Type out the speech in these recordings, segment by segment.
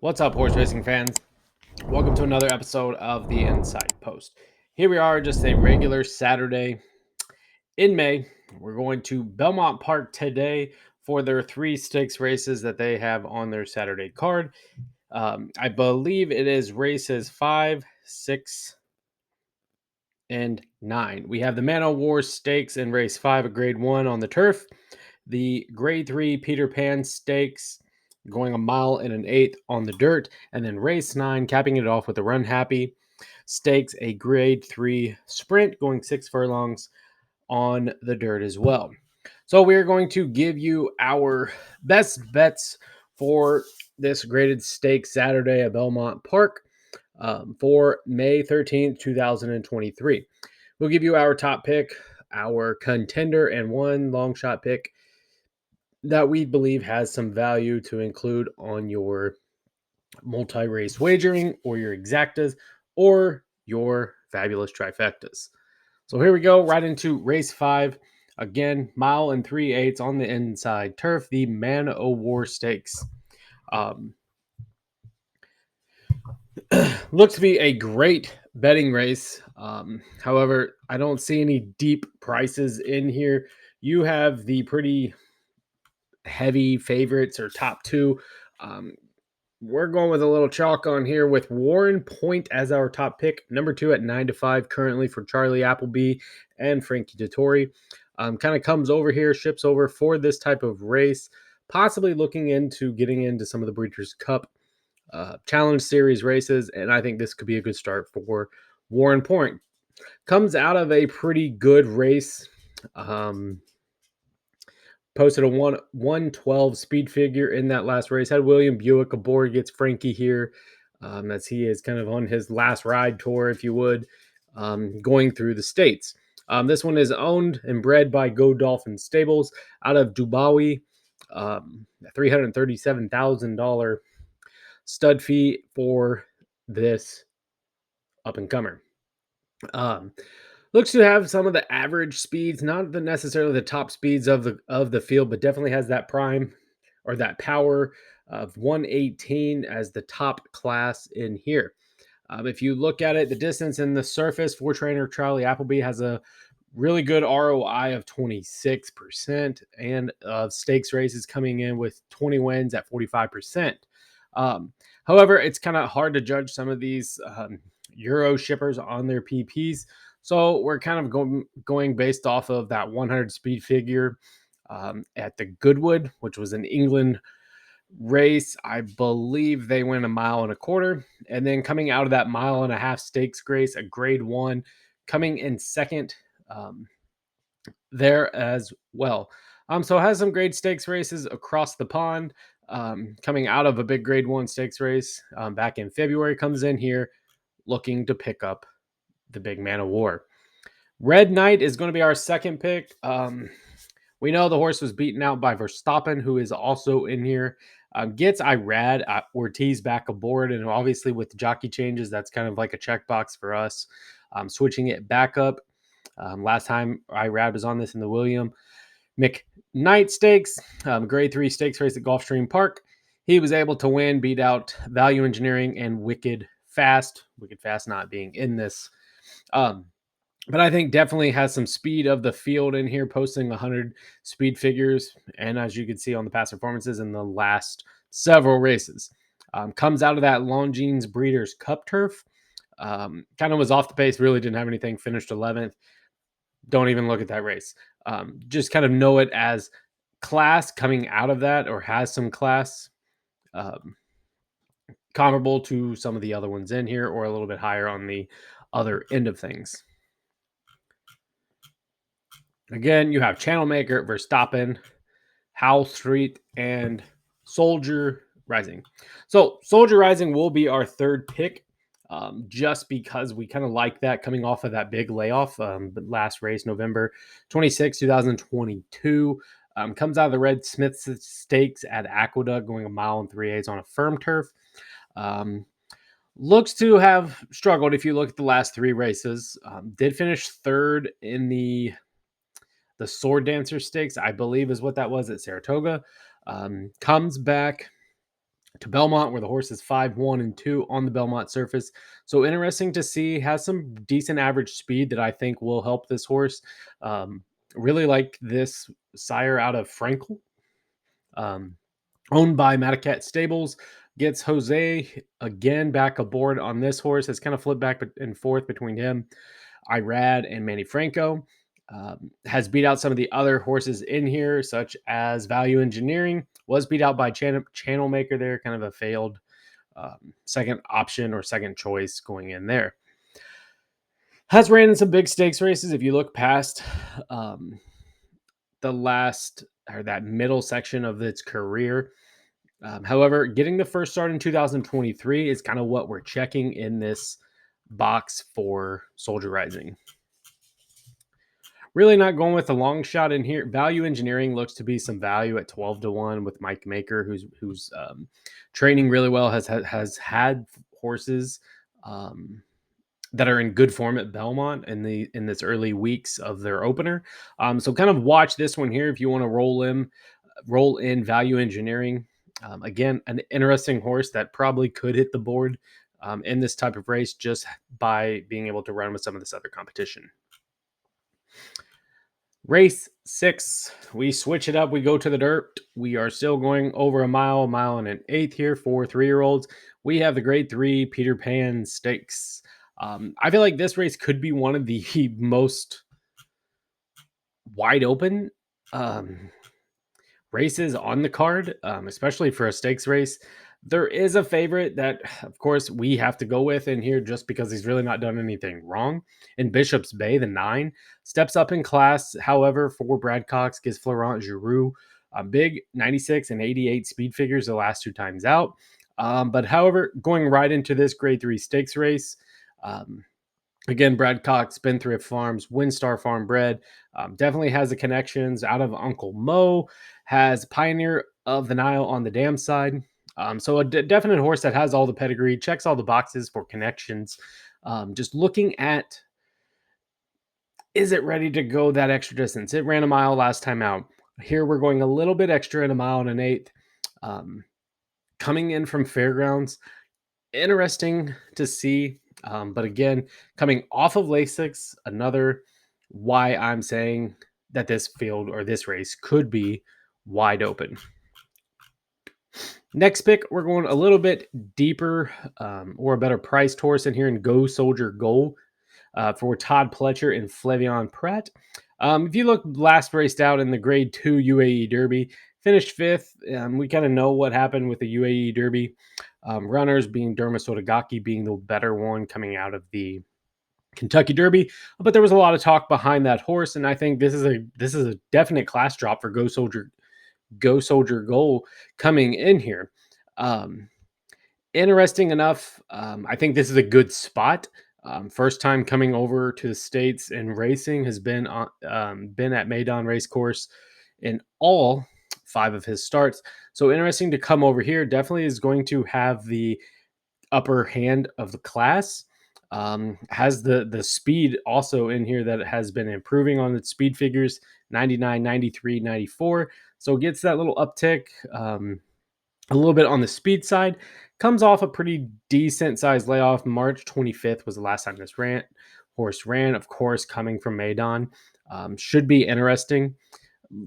What's up, horse racing fans? Welcome to another episode of the Inside Post. Here we are, just a regular Saturday in May. We're going to Belmont Park today for their 3 stakes races that they have on their Saturday card. I believe it is races 5, 6, and 9. We have the Man o' War Stakes in race 5, a grade 1 on the turf. The grade 3 Peter Pan Stakes going a mile and an eighth on the dirt. And then race 9, capping it off with the RunHappy Stakes, a grade 3 sprint going 6 furlongs on the dirt as well. So we're going to give you our best bets for this graded stakes Saturday at Belmont Park for May 13th, 2023. We'll give you our top pick, our contender, and one long shot pick that we believe has some value to include on your multi-race wagering or your exactas or your fabulous trifectas. So here we go, right into race 5. Again, mile and 3/8 on the inside turf, the Man o' War Stakes. Looks to be a great betting race. However, I don't see any deep prices in here. You have the pretty heavy favorites or top 2. We're going with a little chalk on here with Warren Point as our top pick. Number 2 at 9-5 currently for Charlie Appleby and Frankie Dettori. Kind of comes over here, ships over for this type of race, possibly looking into getting into some of the Breeders' Cup Challenge Series races, and I think this could be a good start for Warren Point. Comes out of a pretty good race. Posted a 112 speed figure in that last race. Had William Buick aboard, gets Frankie here as he is kind of on his last ride tour, if you would, going through the states. This one is owned and bred by Go Dolphin Stables out of Dubawi. $337,000 stud fee for this up-and-comer. Looks to have some of the average speeds, not necessarily the top speeds of the field, but definitely has that prime or that power of 118 as the top class in here. If you look at it, the distance in the surface for trainer Charlie Appleby has a really good ROI of 26%, and stakes races coming in with 20 wins at 45%. However, it's kind of hard to judge some of these Euro shippers on their PPs. So we're kind of going based off of that 100 speed figure at the Goodwood, which was an England race. I believe they went a mile and a quarter. And then coming out of that mile and a half stakes race, a grade 1, coming in second there as well. So it has some great stakes races across the pond. Coming out of a big grade 1 stakes race back in February, comes in here looking to pick up the big Man of War. Red Knight is going to be our second pick. We know the horse was beaten out by Verstappen, who is also in here. Gets Irad Ortiz back aboard, and obviously with the jockey changes, that's kind of like a checkbox for us. Switching it back up. Last time Irad was on this in the William McKnight Stakes, grade 3 stakes race at Gulfstream Park. He was able to win, beat out Value Engineering and Wicked Fast not being in this. But I think definitely has some speed of the field in here, posting 100 speed figures. And as you can see on the past performances in the last several races, comes out of that Longines Breeders' Cup turf. Kind of was off the pace, really didn't have anything, finished 11th. Don't even look at that race. Just kind of know it as class coming out of that, or has some class comparable to some of the other ones in here, or a little bit higher on the other end of things. Again, you have Channel Maker, Verstappen, Howl Street, and Soldier Rising. So Soldier Rising will be our third pick, just because we kind of like that coming off of that big layoff. Last race, November 26, 2022. Comes out of the Red Smith Stakes at Aqueduct, going a mile and 3/8 on a firm turf. Looks to have struggled if you look at the last 3 races. Did finish third in the Sword Dancer Stakes, I believe is what that was at Saratoga. Comes back to Belmont, where the horse is 5-1-2 on the Belmont surface. So interesting to see. Has some decent average speed that I think will help this horse. Um, really like this sire out of Frankel, um, owned by Matacat Stables. Gets Jose again back aboard on this horse. It's kind of flipped back and forth between him, Irad, and Manny Franco. Has beat out some of the other horses in here, such as Value Engineering. Was beat out by Channel Maker there, kind of a failed second option or second choice going in there. Has ran in some big stakes races. If you look past um, the last or that middle section of its career, however, getting the first start in 2023 is kind of what we're checking in this box for Soldier Rising. Really not going with a long shot in here. Value Engineering looks to be some value at 12-1 with Mike Maker, who's training really well. Has had horses that are in good form at Belmont in this early weeks of their opener. So kind of watch this one here if you want to roll in Value Engineering. Again, an interesting horse that probably could hit the board in this type of race just by being able to run with some of this other competition. Race 6, we switch it up. We go to the dirt. We are still going over a mile and an eighth here for 3-year-olds. We have the grade 3 Peter Pan Stakes. I feel like this race could be one of the most wide open races on the card, especially for a stakes race. There is a favorite that, of course, we have to go with in here just because he's really not done anything wrong. In Bishop's Bay, the 9 steps up in class. However, for Brad Cox, gives Florent Giroux a big 96 and 88 speed figures the last 2 times out. But however, going right into this grade 3 stakes race, again, Brad Cox, Spendthrift Farms, Windstar Farm Bred, definitely has the connections out of Uncle Mo, has Pioneer of the Nile on the dam side. So a definite horse that has all the pedigree, checks all the boxes for connections. Just looking at, is it ready to go that extra distance? It ran a mile last time out. Here we're going a little bit extra at a mile and an eighth. Coming in from Fairgrounds, interesting to see. But again, coming off of Lasix, another why I'm saying that this field or this race could be wide open. Next pick, we're going a little bit deeper or a better priced horse in here in Go Soldier Go for Todd Pletcher and Flavion Pratt. If you look last raced out in the grade 2 UAE Derby, finished 5th. We kind of know what happened with the UAE Derby. Runners being Derma Sotogaki being the better one coming out of the Kentucky Derby, but there was a lot of talk behind that horse, and I think this is a definite class drop for Go Soldier Go coming in here. Interesting enough, I think this is a good spot. First time coming over to the States and racing, has been at Maidan Racecourse in all 5 of his starts. So interesting to come over here. Definitely is going to have the upper hand of the class. Has the speed also in here that has been improving on its speed figures, 99, 93, 94. So gets that little uptick, a little bit on the speed side. Comes off a pretty decent sized layoff. March 25th was the last time this horse ran. Of course, coming from Maidan. Should be interesting.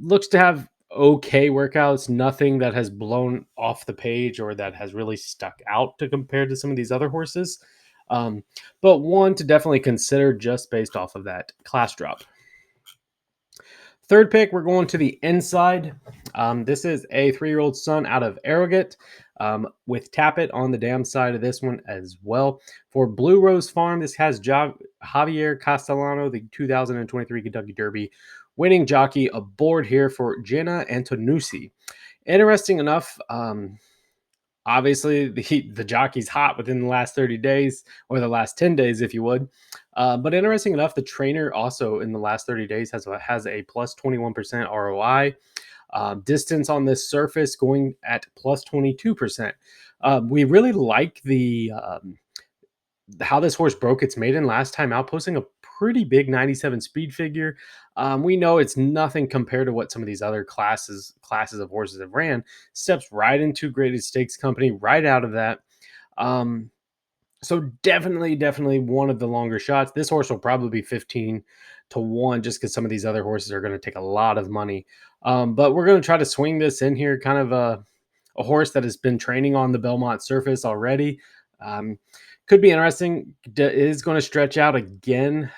Looks to have okay workouts, nothing that has blown off the page or that has really stuck out to compare to some of these other horses. But one to definitely consider just based off of that class drop. Third pick, we're going to the inside. This is a 3-year-old son out of Arrogate with Tappet on the dam side of this one as well. For Blue Rose Farm, this has Javier Castellano, the 2023 Kentucky Derby winning jockey, aboard here for Jenna Antonucci. Interesting enough, obviously the jockey's hot within the last 30 days or the last 10 days, if you would. But interesting enough, the trainer also in the last 30 days has a plus 21% ROI. Distance on this surface going at plus 22%. We really like the how this horse broke its maiden last time out, posting a pretty big 97 speed figure. We know it's nothing compared to what some of these other classes of horses have ran. Steps right into graded stakes company right out of that. Um, so definitely one of the longer shots. This horse will probably be 15 to 1 just because some of these other horses are going to take a lot of money. But we're going to try to swing this in here, kind of a horse that has been training on the Belmont surface already. Could be interesting. Is going to stretch out again.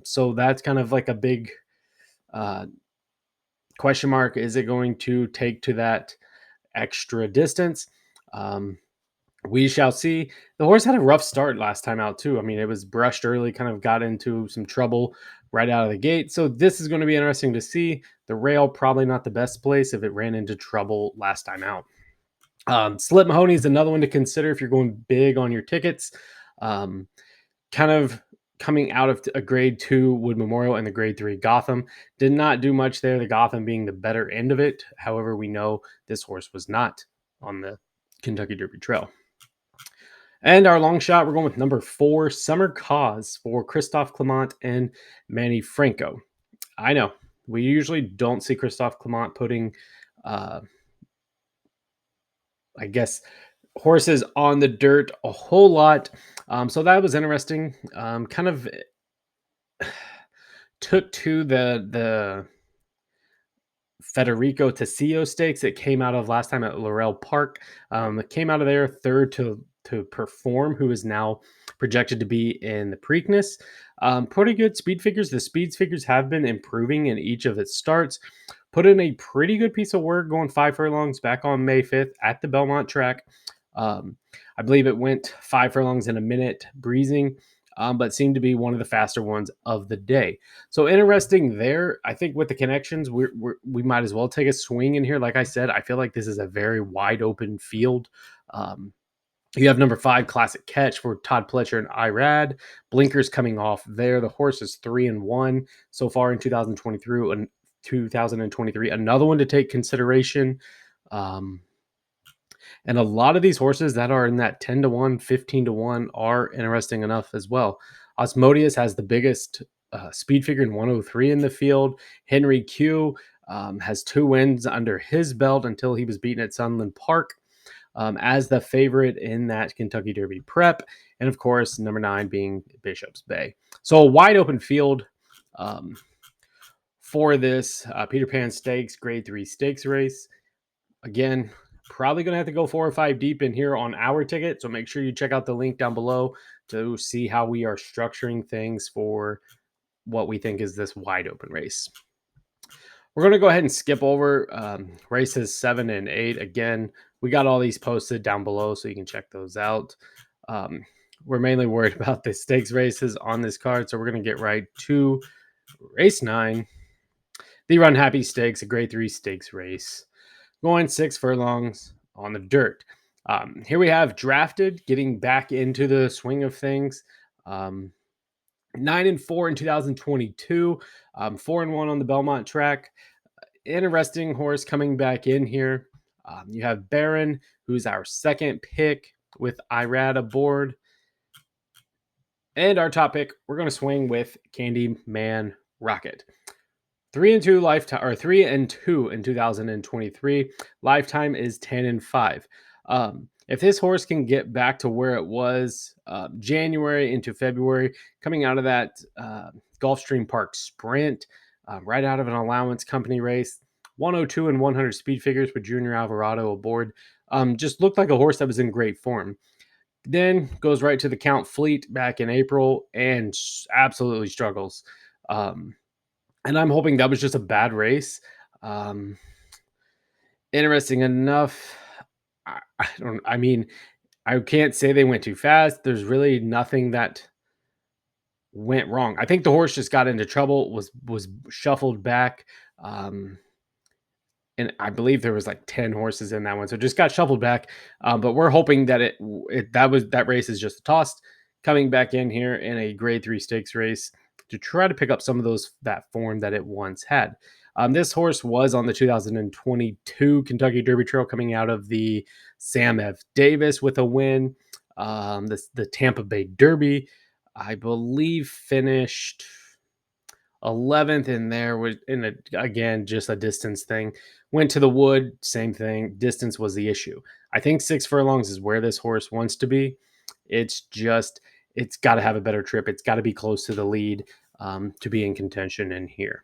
So that's kind of like a big uh, question mark. Is it going to take to that extra distance? Um, we shall see. The horse had a rough start last time out too. I mean, it was brushed early, kind of got into some trouble right out of the gate. So this is going to be interesting to see. The rail probably not the best place if it ran into trouble last time out. Slip Mahoney is another one to consider if you're going big on your tickets. Um, Kind of coming out of a grade 2 Wood Memorial and the grade 3 Gotham. Did not do much there, the Gotham being the better end of it. However, we know this horse was not on the Kentucky Derby Trail. And our long shot, we're going with number 4, Summer Cause for Christophe Clement and Manny Franco. I know we usually don't see Christophe Clement putting, uh, I guess, horses on the dirt a whole lot. So that was interesting. Kind of took to the Federico Tassio stakes it came out of last time at Laurel Park. It came out of there third to Perform, who is now projected to be in the Preakness. Pretty good speed figures. The speeds figures have been improving in each of its starts. Put in a pretty good piece of work going 5 furlongs back on May 5th at the Belmont track. Um, I believe it went 5 furlongs in a minute breezing, but seemed to be one of the faster ones of the day. So interesting there. I think with the connections, we might as well take a swing in here. Like I said, I feel like this is a very wide open field. Um, you have number 5, Classic Catch for Todd Pletcher and Irad. Blinkers coming off there. The horse is 3-1 so far in 2023. And 2023, another one to take consideration. Um, and a lot of these horses that are in that 10-1, 15-1 are interesting enough as well. Osmodius has the biggest speed figure in 103 in the field. Henry Q has 2 wins under his belt until he was beaten at Sunland Park as the favorite in that Kentucky Derby prep. And of course, number 9 being Bishop's Bay. So a wide open field for this Peter Pan Stakes Grade 3 Stakes race. Again, probably going to have to go 4 or 5 deep in here on our ticket. So make sure you check out the link down below to see how we are structuring things for what we think is this wide open race. We're going to go ahead and skip over races 7 and 8. Again, we got all these posted down below so you can check those out. We're mainly worried about the stakes races on this card. So we're going to get right to race 9. The RunHappy Stakes, a grade 3 stakes race. Going 6 furlongs on the dirt. Here we have Drafted getting back into the swing of things. 9-4 in 2022. 4-1 on the Belmont track. Interesting horse coming back in here. You have Baron, who's our second pick with Irad aboard. And our top pick, we're going to swing with Candyman Rocket. 3-2 lifetime, or 3-2 in 2023. Lifetime is 10-5. If this horse can get back to where it was January into February, coming out of that Gulfstream Park Sprint, right out of an allowance company race, 102 and 100 speed figures with Junior Alvarado aboard, just looked like a horse that was in great form. Then goes right to the Count Fleet back in April and absolutely struggles. And I'm hoping that was just a bad race. Interesting enough, I mean, I can't say they went too fast. There's really nothing that went wrong. I think the horse just got into trouble, was shuffled back. And I believe there was like 10 horses in that one. So just got shuffled back. But we're hoping that that race is just tossed, coming back in here in a grade 3 stakes race to try to pick up some of that form that it once had. This horse was on the 2022 Kentucky Derby Trail coming out of the Sam F. Davis with a win. The Tampa Bay Derby, I believe, finished 11th, and there was again just a distance thing. Went to the Wood, same thing. Distance was the issue. I think 6 furlongs is where this horse wants to be. It's just it's got to have a better trip. It's got to be close to the lead to be in contention in here.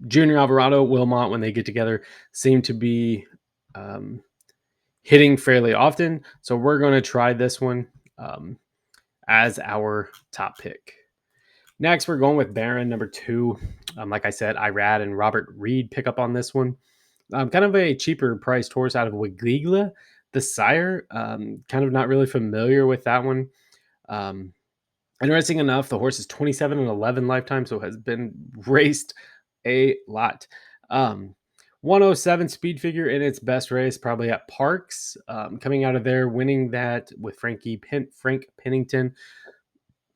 Junior Alvarado, Wilmot, when they get together, seem to be um, hitting fairly often. So we're going to try this one as our top pick. Next, we're going with Baron, number 2. Like I said, Irad and Robert Reed pick up on this one. Kind of a cheaper priced horse out of Wigigla, the sire. Kind of not really familiar with that one. Interesting enough, the horse is 27 and 11 lifetime, so has been raced a lot. 107 speed figure in its best race, probably at Parks. Coming out of there, winning that with Frank Pennington,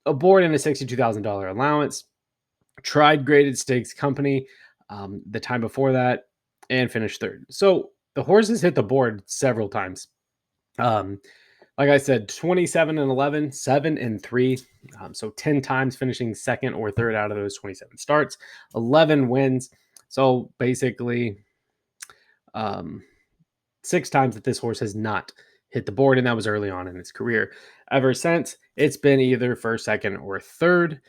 aboard in a $62,000 allowance. Tried graded stakes company the time before that and finished third. So the horses hit the board several times. Like I said, 27 and 11, 7 and 3. So 10 times finishing second or third out of those 27 starts, 11 wins. So basically, 6 times that this horse has not hit the board, and that was early on in its career. Ever since, it's been either first, second, or third.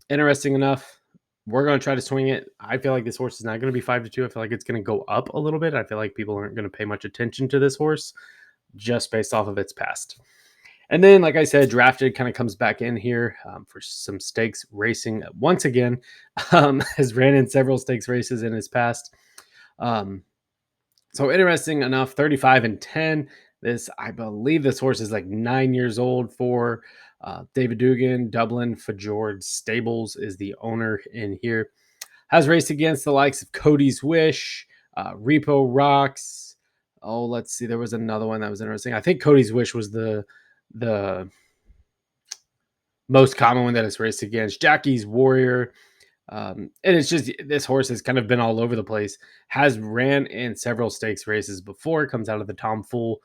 Interesting enough, we're going to try to swing it. I feel like this horse is not going to be 5-2. I feel like it's going to go up a little bit. I feel like people aren't going to pay much attention to this horse just based off of its past. And then, like I said, Drafted kind of comes back in here for some stakes racing once again. Has ran in several stakes races in his past. So interesting enough, 35 and 10. I believe this horse is like 9 years old for David Dugan. Dublin Fjord Stables is the owner in here. Has raced against the likes of Cody's Wish, Repo Rocks. Oh, let's see. There was another one that was interesting. I think Cody's Wish was the most common one that it's raced against. Jackie's Warrior. And it's just this horse has kind of been all over the place. Has ran in several stakes races before. Comes out of the Tom Fool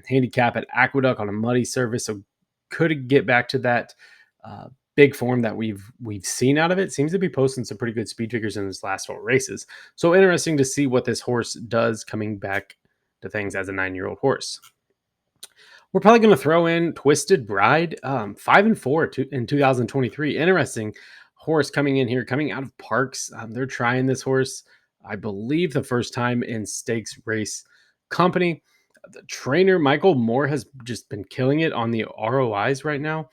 handicap at Aqueduct on a muddy surface, so could get back to that big form that we've seen out of it. Seems to be posting some pretty good speed figures in his last 4 races. So interesting to see what this horse does coming back to things as a 9-year-old horse. We're probably going to throw in Twisted Bride, 5 and 4 in 2023. Interesting horse coming in here, coming out of Parks. They're trying this horse, I believe, the first time in stakes race company. The trainer Michael Moore has just been killing it on the ROIs right now.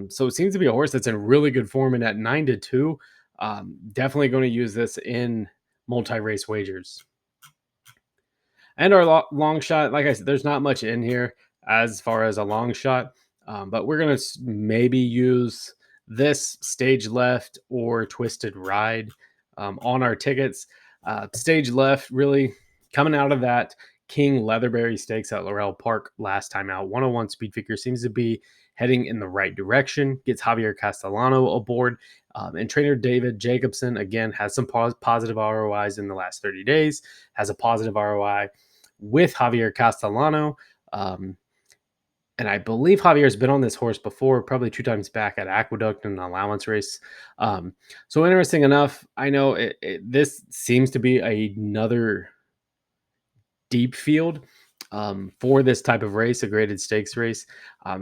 So it seems to be a horse that's in really good form, and at 9-2, definitely going to use this in multi-race wagers. And our long shot, like I said, there's not much in here as far as a long shot, but we're going to maybe use this Stage Left or Twisted Ride on our tickets. Stage Left really coming out of that King Leatherberry Stakes at Laurel Park last time out. 101 speed figure seems to be heading in the right direction. Gets Javier Castellano aboard. And trainer David Jacobson, again, has some positive ROIs in the last 30 days. Has a positive ROI with Javier Castellano. And I believe Javier's been on this horse before, probably 2 times back at Aqueduct in an allowance race. So interesting enough, I know this seems to be another deep field for this type of race, a graded stakes race.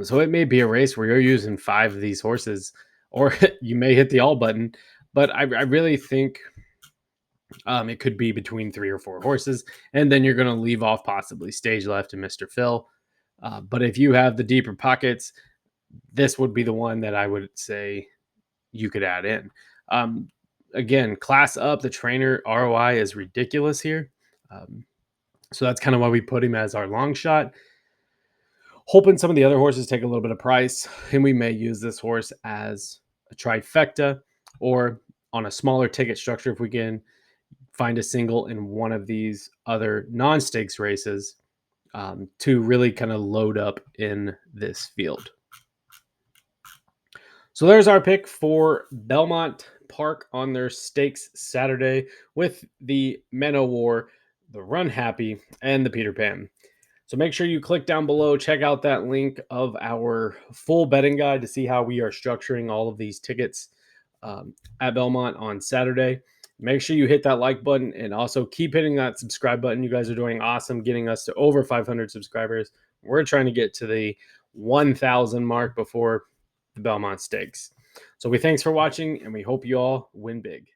So it may be a race where you're using 5 of these horses, or you may hit the all button. But I really think it could be between 3 or 4 horses, and then you're going to leave off possibly Stage Left and Mr. Phil. But if you have the deeper pockets, this would be the one that I would say you could add in. Again, class up, the trainer ROI is ridiculous here. So that's kind of why we put him as our long shot. Hoping some of the other horses take a little bit of price, and we may use this horse as a trifecta or on a smaller ticket structure if we can find a single in one of these other non-stakes races to really kind of load up in this field. So there's our pick for Belmont Park on their stakes Saturday with the Men O' War, the RunHappy, and the Peter Pan. So make sure you click down below, check out that link of our full betting guide to see how we are structuring all of these tickets at Belmont on Saturday. Make sure you hit that like button and also keep hitting that subscribe button. You guys are doing awesome, getting us to over 500 subscribers. We're trying to get to the 1,000 mark before the Belmont Stakes. So we thanks for watching, and we hope you all win big.